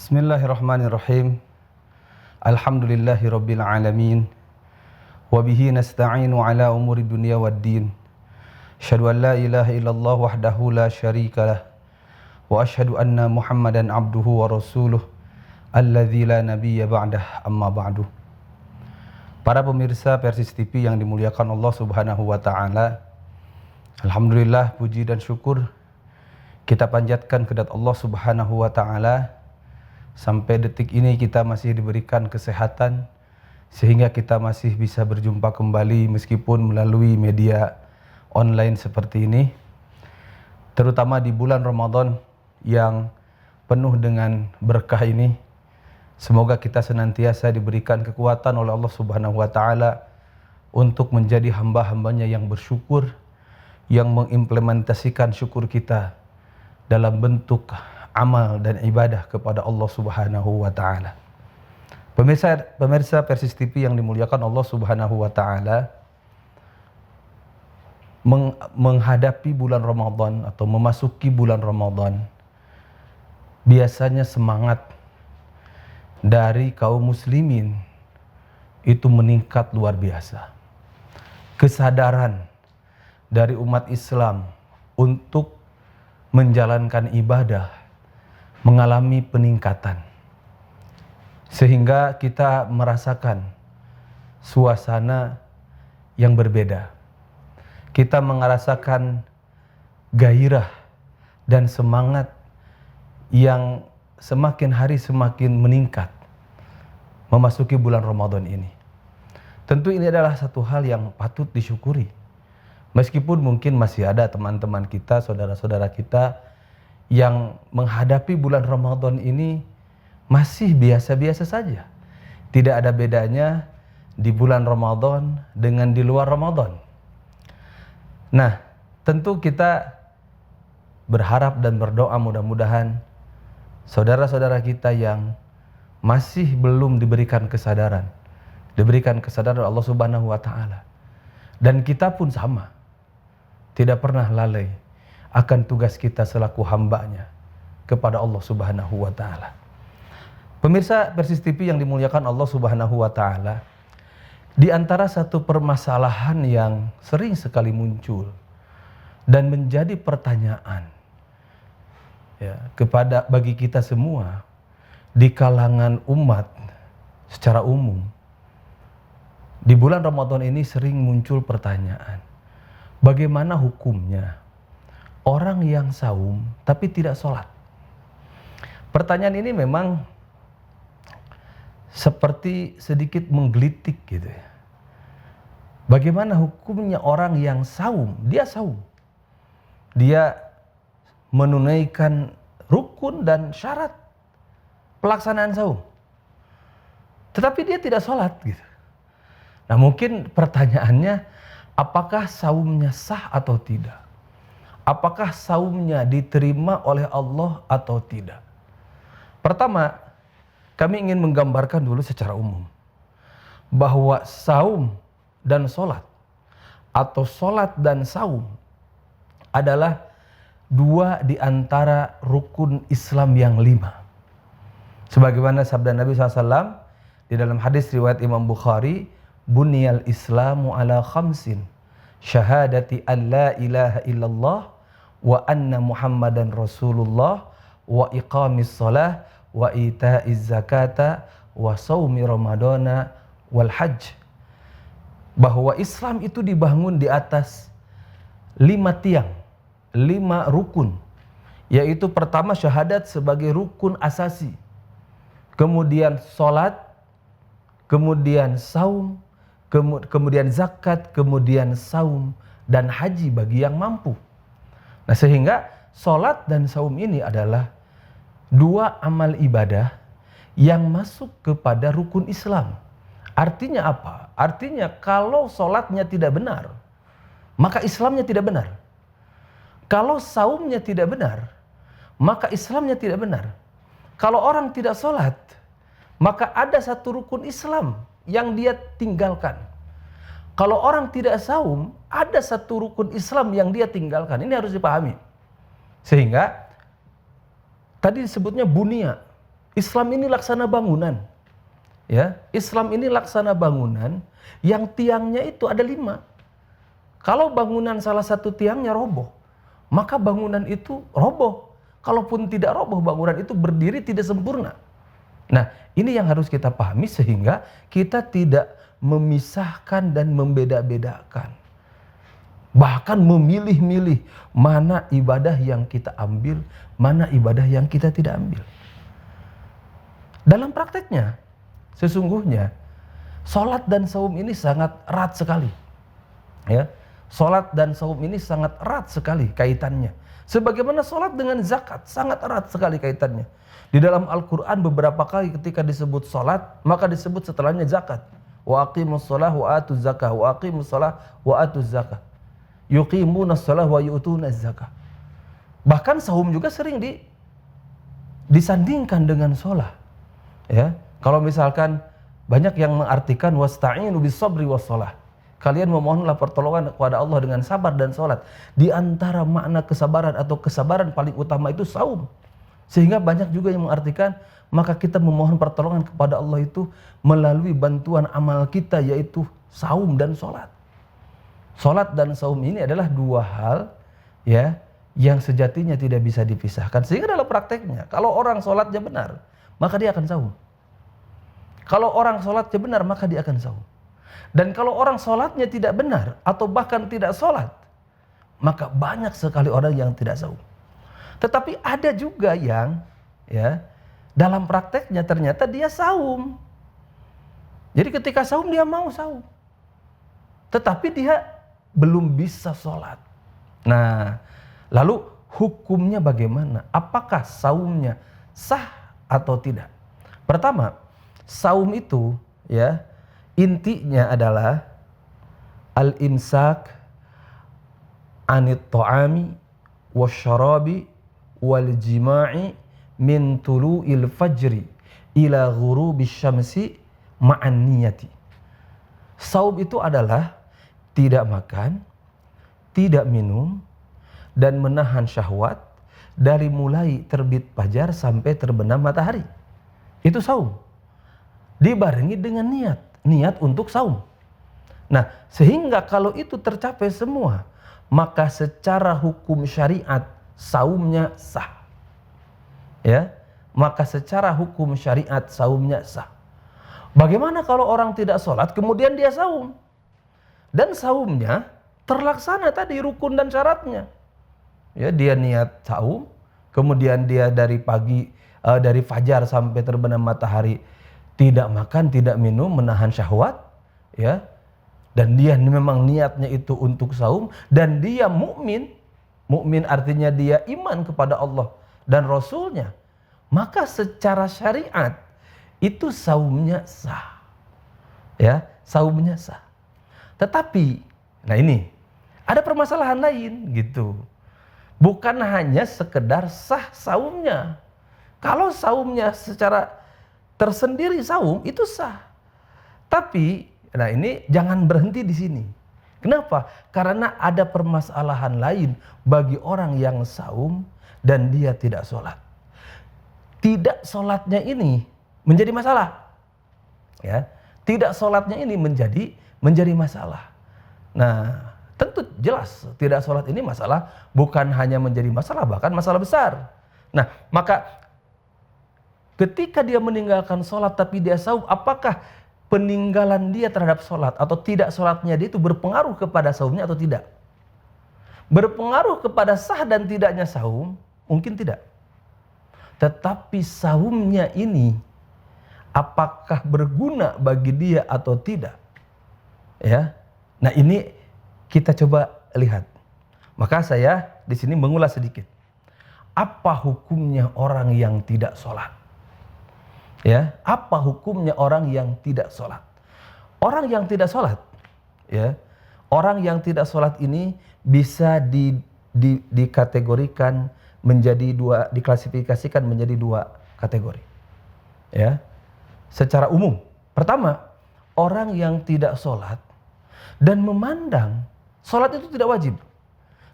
Bismillahirrahmanirrahim. Alhamdulillahirabbil alamin. Wa bihi nasta'inu ala umuri dunya waddin. Asyhadu an la ilaha illallah wahdahu la syarikalah. Wa asyhadu anna Muhammadan abduhu wa rasuluh alladzi la nabiyya ba'dah, amma ba'du. Para pemirsa Persis TV yang dimuliakan Allah Subhanahu wa taala, alhamdulillah, puji dan syukur kita panjatkan kepada Allah Subhanahu wa taala. Sampai detik ini kita masih diberikan kesehatan sehingga kita masih bisa berjumpa kembali meskipun melalui media online seperti ini. Terutama di bulan Ramadan yang penuh dengan berkah ini. Semoga kita senantiasa diberikan kekuatan oleh Allah Subhanahu wa taala untuk menjadi hamba-hambanya yang bersyukur, yang mengimplementasikan syukur kita dalam bentuk amal dan ibadah kepada Allah Subhanahu wa taala. Pemirsa Persis TV yang dimuliakan Allah Subhanahu wa taala, menghadapi bulan Ramadan atau memasuki bulan Ramadan, biasanya semangat dari kaum muslimin itu meningkat luar biasa. Kesadaran dari umat Islam untuk menjalankan ibadah mengalami peningkatan, sehingga kita merasakan suasana yang berbeda. Kita merasakan gairah dan semangat yang semakin hari semakin meningkat memasuki bulan Ramadan ini. Tentu ini adalah satu hal yang patut disyukuri. Meskipun mungkin masih ada teman-teman kita, saudara-saudara kita yang menghadapi bulan Ramadan ini masih biasa-biasa saja. Tidak ada bedanya di bulan Ramadan dengan di luar Ramadan. Nah, tentu kita berharap dan berdoa mudah-mudahan saudara-saudara kita yang masih belum diberikan kesadaran Allah Subhanahu wa taala. Dan kita pun sama. Tidak pernah lalai akan tugas kita selaku hambanya kepada Allah Subhanahu wa taala. Pemirsa Persis TV yang dimuliakan Allah Subhanahu wa taala, di antara satu permasalahan yang sering sekali muncul dan menjadi pertanyaan bagi kita semua di kalangan umat secara umum, di bulan Ramadan ini sering muncul pertanyaan, bagaimana hukumnya orang yang saum tapi tidak sholat? Pertanyaan ini memang seperti sedikit menggelitik gitu ya. Bagaimana hukumnya orang yang saum? Dia saum, dia menunaikan rukun dan syarat pelaksanaan saum, tetapi dia tidak sholat gitu. Nah, mungkin pertanyaannya, apakah saumnya sah atau tidak? Apakah saumnya diterima oleh Allah atau tidak? Pertama, kami ingin menggambarkan dulu secara umum bahwa saum dan sholat atau sholat dan saum adalah dua di antara rukun Islam yang 5. Sebagaimana sabda Nabi SAW di dalam hadis riwayat Imam Bukhari, "Buniyal Islamu ala khamsin, syahadati an la ilaha illallah wa anna Muhammadan Rasulullah wa iqamis shalah wa ita'iz zakata wa shaumi ramadana wal hajj." Bahwa Islam itu dibangun di atas 5 tiang, 5 rukun, yaitu pertama syahadat sebagai rukun asasi, kemudian salat, kemudian saum, kemudian zakat, kemudian saum dan haji bagi yang mampu. Nah, sehingga sholat dan saum ini adalah 2 amal ibadah yang masuk kepada rukun Islam. Artinya apa? Artinya kalau sholatnya tidak benar, maka Islamnya tidak benar. Kalau saumnya tidak benar, maka Islamnya tidak benar. Kalau orang tidak sholat, maka ada satu rukun Islam yang dia tinggalkan. Kalau orang tidak saum, ada satu rukun Islam yang dia tinggalkan. Ini harus dipahami. Sehingga tadi disebutnya bunia. Islam ini laksana bangunan. Ya, Islam ini laksana bangunan yang tiangnya itu ada 5. Kalau bangunan salah satu tiangnya roboh, maka bangunan itu roboh. Kalaupun tidak roboh, bangunan itu berdiri tidak sempurna. Nah, ini yang harus kita pahami sehingga kita tidak memisahkan dan membeda-bedakan. Bahkan memilih-milih mana ibadah yang kita ambil, mana ibadah yang kita tidak ambil. Dalam prakteknya, sesungguhnya salat dan saum ini sangat erat sekali. Ya, salat dan saum ini sangat erat sekali kaitannya. Sebagaimana salat dengan zakat sangat erat sekali kaitannya. Di dalam Al-Qur'an beberapa kali ketika disebut salat, maka disebut setelahnya zakat. Wa aqimus shalah wa atuz zakah, wa aqimus shalah wa atuz zakah. Yuqimunas shalah wa yu'tunaz zakah. Bahkan saum juga sering disandingkan dengan salat. Ya, kalau misalkan banyak yang mengartikan wasta'inu bis-sabri was-shalah. Kalian memohonlah pertolongan kepada Allah dengan sabar dan salat. Di antara makna kesabaran atau kesabaran paling utama itu saum. Sehingga banyak juga yang mengartikan maka kita memohon pertolongan kepada Allah itu melalui bantuan amal kita yaitu saum dan salat. Salat dan saum ini adalah 2 hal ya yang sejatinya tidak bisa dipisahkan. Sehingga dalam prakteknya kalau orang salatnya benar, maka dia akan saum. Kalau orang salatnya benar, maka dia akan saum. Dan kalau orang salatnya tidak benar atau bahkan tidak salat, maka banyak sekali orang yang tidak saum. Tetapi ada juga yang ya dalam prakteknya ternyata dia saum. Jadi ketika saum dia mau saum. Tetapi dia belum bisa salat. Nah, lalu hukumnya bagaimana? Apakah saumnya sah atau tidak? Pertama, saum itu ya intinya adalah al-imsak anit ta'ami wasyarabi wal jima'i min tulu'il fajri ila ghurubis syamsi ma'an niyati. Saum itu adalah tidak makan, tidak minum, dan menahan syahwat dari mulai terbit fajar sampai terbenam matahari. Itu saum. Dibarengi dengan niat untuk saum. Nah, sehingga kalau itu tercapai semua, maka secara hukum syariat saumnya sah. Ya, maka secara hukum syariat saumnya sah. Bagaimana kalau orang tidak sholat kemudian dia saum? Dan saumnya terlaksana tadi rukun dan syaratnya. Ya, dia niat saum, kemudian dia dari pagi dari fajar sampai terbenam matahari tidak makan, tidak minum, menahan syahwat, ya. Dan dia memang niatnya itu untuk saum dan dia mukmin. Mukmin artinya dia iman kepada Allah dan Rasulnya. Maka secara syariat itu saumnya sah. Ya, saumnya sah. Tetapi, nah ini ada permasalahan lain gitu. Bukan hanya sekedar sah saumnya. Kalau saumnya secara tersendiri saum itu sah. Tapi, nah ini jangan berhenti di sini. Kenapa? Karena ada permasalahan lain bagi orang yang saum dan dia tidak sholat. Tidak sholatnya ini menjadi masalah. Ya, tidak sholatnya ini menjadi masalah. Nah, tentu jelas tidak sholat ini masalah, bukan hanya menjadi masalah, bahkan masalah besar. Nah, maka ketika dia meninggalkan sholat tapi dia saum, apakah peninggalan dia terhadap sholat atau tidak sholatnya dia itu berpengaruh kepada saumnya atau tidak? Berpengaruh kepada sah dan tidaknya saum? Mungkin tidak. Tetapi saumnya ini apakah berguna bagi dia atau tidak? Ya. Nah, ini kita coba lihat. Maka saya di sini mengulas sedikit. Apa hukumnya orang yang tidak sholat? Ya, apa hukumnya orang yang tidak sholat? Orang yang tidak sholat, ya, orang yang tidak sholat ini bisa dikategorikan menjadi diklasifikasikan menjadi 2 kategori. Ya, secara umum. Pertama, orang yang tidak sholat dan memandang sholat itu tidak wajib.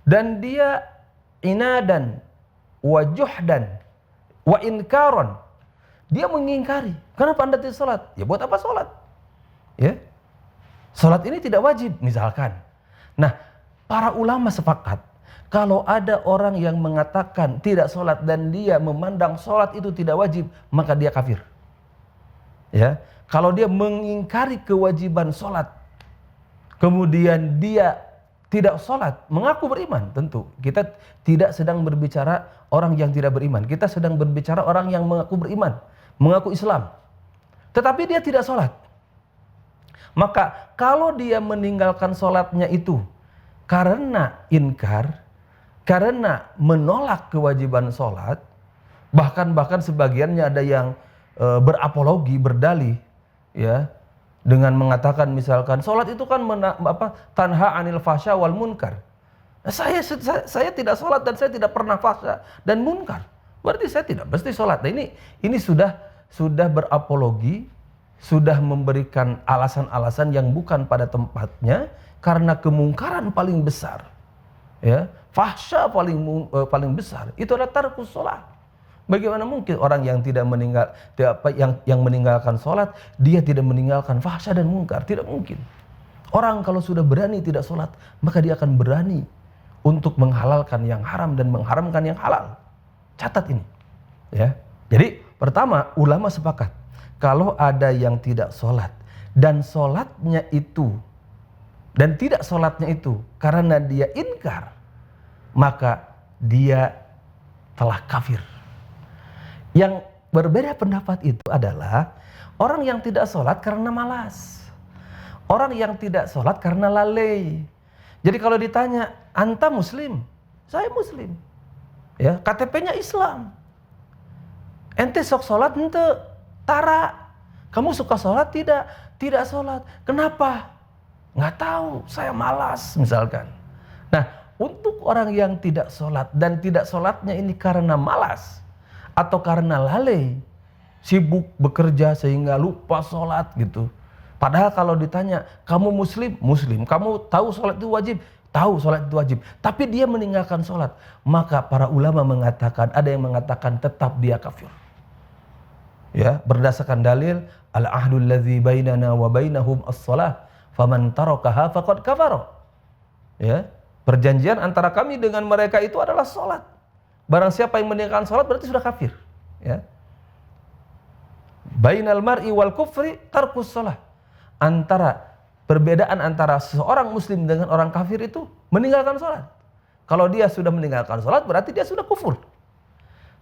Dan dia inadan, wa juhdan, wa inkaron. Dia mengingkari. Kenapa Anda tidak sholat? Ya buat apa sholat? Ya, sholat ini tidak wajib misalkan. Nah, para ulama sepakat kalau ada orang yang mengatakan tidak sholat dan dia memandang sholat itu tidak wajib, maka dia kafir. Ya, kalau dia mengingkari kewajiban sholat, kemudian dia tidak sholat, mengaku beriman, tentu kita tidak sedang berbicara orang yang tidak beriman. Kita sedang berbicara orang yang mengaku beriman, mengaku Islam, tetapi dia tidak sholat. Maka kalau dia meninggalkan sholatnya itu karena inkar, karena menolak kewajiban sholat, bahkan sebagiannya ada yang berapologi, berdalih, ya, dengan mengatakan misalkan sholat itu kan tanha anil fahsya wal munkar. Saya tidak sholat dan saya tidak pernah fahsya dan munkar, berarti saya tidak mesti sholat. Nah, ini sudah berapologi, sudah memberikan alasan-alasan yang bukan pada tempatnya karena kemungkaran paling besar, ya, fahsya paling besar itu adalah tarkus sholat. Bagaimana mungkin orang yang yang meninggalkan sholat, dia tidak meninggalkan fahsya dan munkar? Tidak mungkin. Orang kalau sudah berani tidak sholat, maka dia akan berani untuk menghalalkan yang haram dan mengharamkan yang halal. Catat ini, ya. Jadi pertama, ulama sepakat kalau ada yang tidak sholat dan sholatnya itu dan tidak sholatnya itu karena dia inkar, maka dia telah kafir. Yang berbeda pendapat itu adalah orang yang tidak sholat karena malas, orang yang tidak sholat karena lalai. Jadi kalau ditanya, anta muslim? Saya muslim, ya, KTP-nya Islam. Ente sok sholat ente? Tara. Kamu suka sholat? Tidak sholat. Kenapa? Nggak tahu, saya malas misalkan. Nah, untuk orang yang tidak sholat dan tidak sholatnya ini karena malas atau karena lalai, sibuk bekerja sehingga lupa sholat gitu. Padahal kalau ditanya, kamu muslim? Muslim. Kamu tahu sholat itu wajib? Tahu sholat itu wajib. Tapi dia meninggalkan sholat. Maka para ulama mengatakan, ada yang mengatakan tetap dia kafir. Ya, berdasarkan dalil, al-ahdul ladzi bainana wa bainahum as-shalah, faman tarakaha faqad kafara. Ya, perjanjian antara kami dengan mereka itu adalah sholat. Barang siapa yang meninggalkan sholat berarti sudah kafir. Ya. Bainal mar'i wal kufri tarkus sholat. Perbedaan antara seorang muslim dengan orang kafir itu meninggalkan sholat. Kalau dia sudah meninggalkan sholat berarti dia sudah kufur.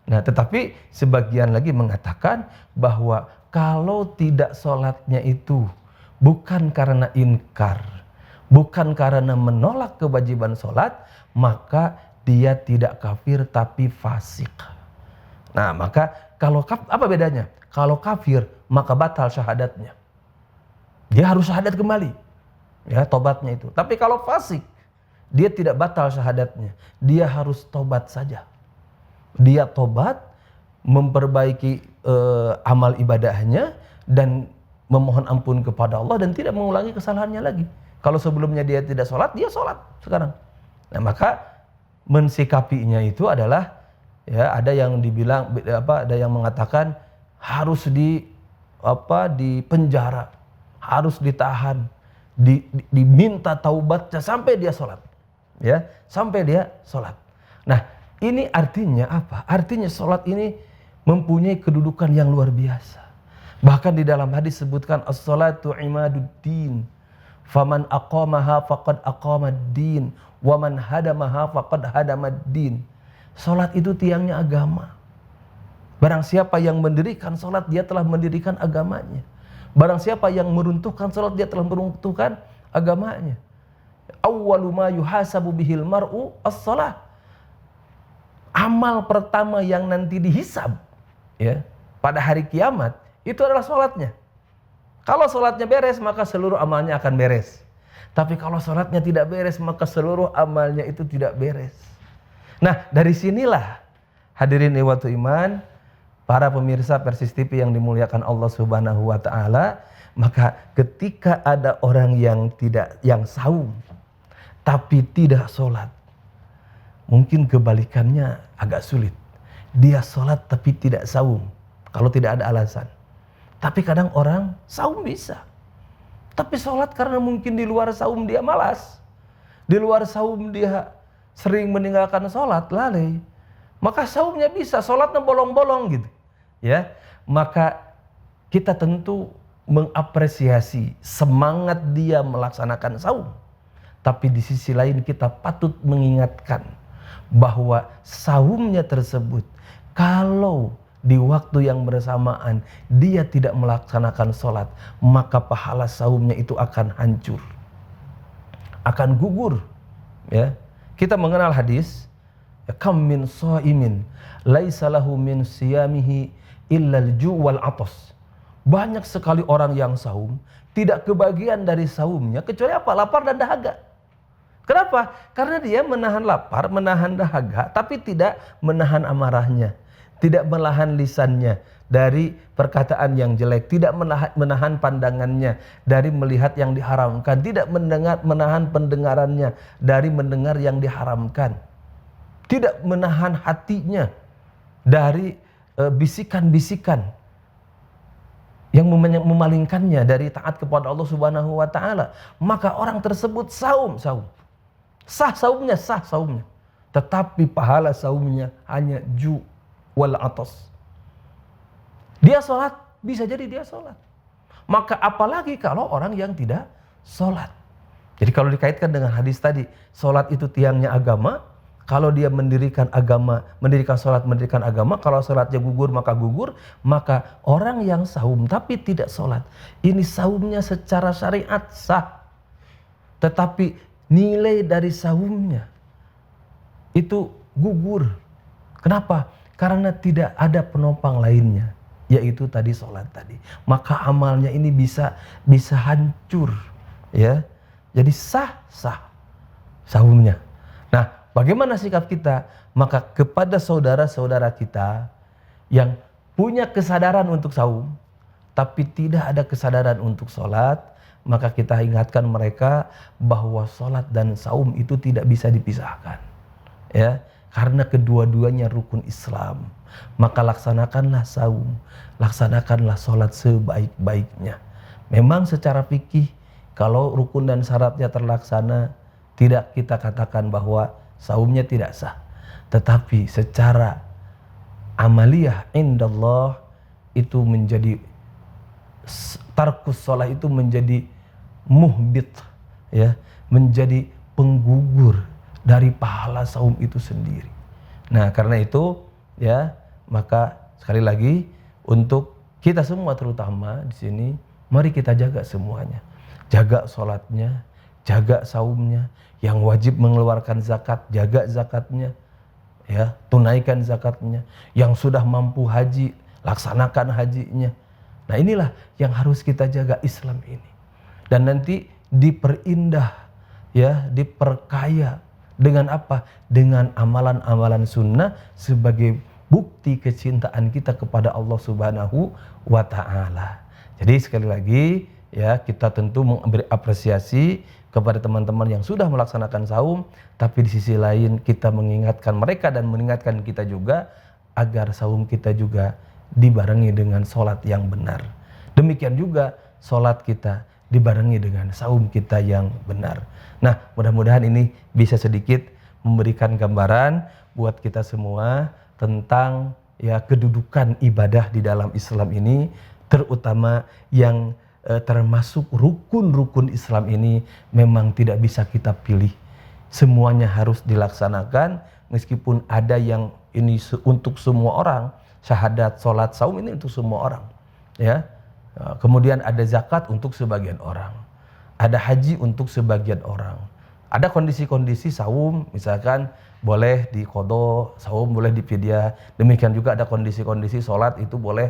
Nah, tetapi sebagian lagi mengatakan bahwa kalau tidak sholatnya itu bukan karena inkar, bukan karena menolak kewajiban sholat, maka dia tidak kafir tapi fasik. Nah, maka kalau apa bedanya? Kalau kafir maka batal syahadatnya. Dia harus syahadat kembali. Ya, tobatnya itu. Tapi kalau fasik, dia tidak batal syahadatnya. Dia harus tobat saja. Dia tobat, memperbaiki amal ibadahnya dan memohon ampun kepada Allah dan tidak mengulangi kesalahannya lagi. Kalau sebelumnya dia tidak sholat, dia sholat sekarang. Nah, maka mensikapinya itu adalah, ya, ada yang dibilang ada yang mengatakan harus dipenjara, harus ditahan, diminta taubatnya sampai dia sholat, ya, sampai dia sholat. Nah, ini artinya apa? Artinya sholat ini mempunyai kedudukan yang luar biasa. Bahkan di dalam hadis sebutkan as-salatu imaduddin, faman aqamaha faqad aqamad-din, wa man hadamaha faqad hadamad-din. Salat itu tiangnya agama. Barang siapa yang mendirikan salat, dia telah mendirikan agamanya. Barang siapa yang meruntuhkan salat, dia telah meruntuhkan agamanya. Awwalu ma yuhasabu bihil mar'u as-salah. Amal pertama yang nanti dihisab, ya, pada hari kiamat itu adalah salatnya. Kalau salatnya beres, maka seluruh amalnya akan beres. Tapi kalau salatnya tidak beres, maka seluruh amalnya itu tidak beres. Nah, dari sinilah hadirin ikhwatul iman, para pemirsa Persis TV yang dimuliakan Allah Subhanahu wa taala, maka ketika ada orang yang saum tapi tidak sholat, mungkin kebalikannya agak sulit. Dia sholat tapi tidak saum. kalau tidak ada alasan. Tapi kadang orang saum bisa, tapi sholat karena mungkin di luar saum dia malas, di luar saum dia sering meninggalkan sholat, lalai, maka saumnya bisa, sholatnya bolong-bolong gitu, ya. Maka kita tentu mengapresiasi semangat dia melaksanakan saum, tapi di sisi lain kita patut mengingatkan bahwa saumnya tersebut kalau di waktu yang bersamaan dia tidak melaksanakan sholat, maka pahala saumnya itu akan hancur, akan gugur. Ya, kita mengenal hadis, kam min shaimin laisa lahu min siyamihi illa al-ju' wal 'atas. Banyak sekali orang yang saum tidak kebagian dari saumnya kecuali apa? Lapar dan dahaga. Kenapa? Karena dia menahan lapar, menahan dahaga, tapi tidak menahan amarahnya, tidak menahan lisannya dari perkataan yang jelek, tidak menahan pandangannya dari melihat yang diharamkan, tidak menahan pendengarannya dari mendengar yang diharamkan, tidak menahan hatinya dari bisikan-bisikan yang memalingkannya dari taat kepada Allah Subhanahu wa taala. Maka orang tersebut saum. Sah saumnya. Tetapi pahala saumnya hanya ju' wal 'atas. Dia sholat, bisa jadi dia sholat. Maka apalagi kalau orang yang tidak sholat. Jadi kalau dikaitkan dengan hadis tadi, sholat itu tiangnya agama. Kalau dia mendirikan sholat, mendirikan agama. Kalau sholatnya gugur, maka orang yang saum tapi tidak sholat, ini saumnya secara syariat sah. Tetapi nilai dari saumnya itu gugur. Kenapa? Karena tidak ada penopang lainnya, yaitu tadi sholat tadi. Maka amalnya ini bisa hancur, ya. Jadi sah saumnya. Nah, bagaimana sikap kita? Maka kepada saudara-saudara kita yang punya kesadaran untuk saum, tapi tidak ada kesadaran untuk sholat, maka kita ingatkan mereka bahwa sholat dan saum itu tidak bisa dipisahkan, ya. Karena kedua-duanya rukun Islam. Maka laksanakanlah saum, laksanakanlah sholat sebaik-baiknya. Memang secara fikih, kalau rukun dan syaratnya terlaksana, tidak kita katakan bahwa saumnya tidak sah. Tetapi secara amaliyah indallah itu menjadi tarkus sholat itu menjadi muhbit, ya, menjadi penggugur dari pahala saum itu sendiri. Nah, karena itu, ya, maka sekali lagi untuk kita semua terutama di sini, mari kita jaga semuanya. Jaga sholatnya, jaga saumnya. Yang wajib mengeluarkan zakat, jaga zakatnya, ya, tunaikan zakatnya. Yang sudah mampu haji, laksanakan hajinya. Nah, inilah yang harus kita jaga Islam ini. Dan nanti diperindah, ya, diperkaya dengan apa? Dengan amalan-amalan sunnah sebagai bukti kecintaan kita kepada Allah Subhanahu wa taala. Jadi sekali lagi, ya, kita tentu memberi apresiasi kepada teman-teman yang sudah melaksanakan saum, tapi di sisi lain kita mengingatkan mereka dan mengingatkan kita juga agar saum kita juga dibarengi dengan sholat yang benar. Demikian juga sholat kita dibarengi dengan saum kita yang benar. Nah, mudah-mudahan ini bisa sedikit memberikan gambaran buat kita semua tentang, ya, kedudukan ibadah di dalam Islam ini, terutama yang termasuk rukun-rukun Islam ini memang tidak bisa kita pilih. Semuanya harus dilaksanakan, meskipun ada yang ini untuk semua orang, syahadat, sholat, saum ini untuk semua orang, ya. Kemudian ada zakat untuk sebagian orang, ada haji untuk sebagian orang, ada kondisi-kondisi saum, misalkan boleh diqadha, saum boleh difidyah. Demikian juga ada kondisi-kondisi sholat itu boleh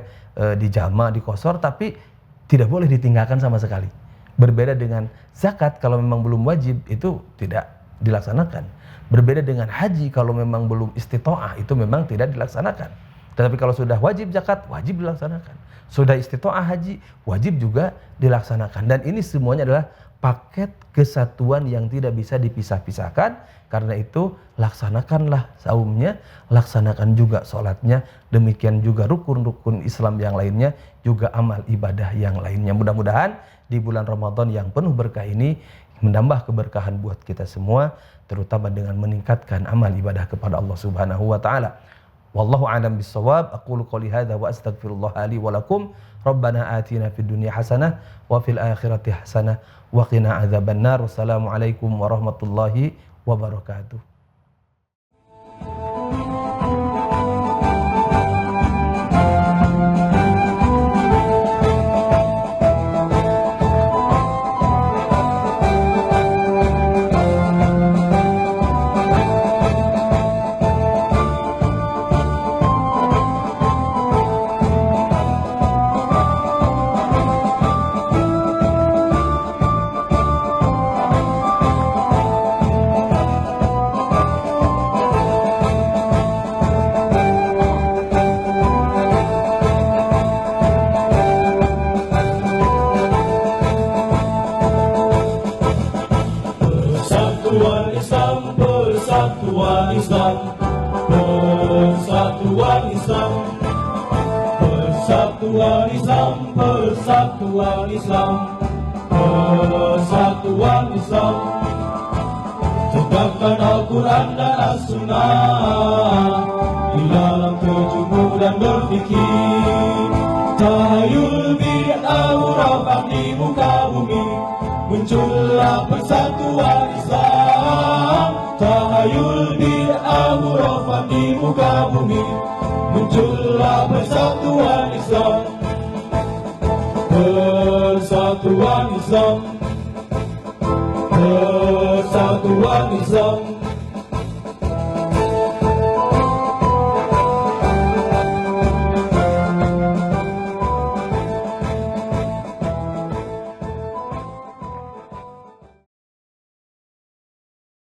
dijama, dikosor, tapi tidak boleh ditinggalkan sama sekali. Berbeda dengan zakat, kalau memang belum wajib itu tidak dilaksanakan. Berbeda dengan haji, kalau memang belum istita'ah itu memang tidak dilaksanakan. Tetapi kalau sudah wajib zakat, wajib dilaksanakan. Sudah istita'ah haji, wajib juga dilaksanakan. Dan ini semuanya adalah paket kesatuan yang tidak bisa dipisah-pisahkan. Karena itu laksanakanlah saumnya, laksanakan juga sholatnya, demikian juga rukun-rukun Islam yang lainnya, juga amal ibadah yang lainnya. Mudah-mudahan di bulan Ramadan yang penuh berkah ini menambah keberkahan buat kita semua, terutama dengan meningkatkan amal ibadah kepada Allah Subhanahu wa taala. Wallahu a'lam bissawab. Aqulu qouli hadza wa astaghfirullah li wa lakum. Rabbana atina fid dunya hasanah wa fil akhirati hasanah wa qina adzabannar. Wassalamualaikum warahmatullahi wabarakatuh. Persatuan Islam, persatuan Islam, persatuan Islam, persatuan Islam, persatuan Islam. Tegakkan Al-Quran dan As-Sunnah di dalam terjemur dan berfikir. Tahayul bid'ah murabak di muka bumi, muncullah persatuan Islam. Tahayul bid'ah murabak di muka bumi, muncullah persatuan Islam. Persatuan Islam, persatuan Islam.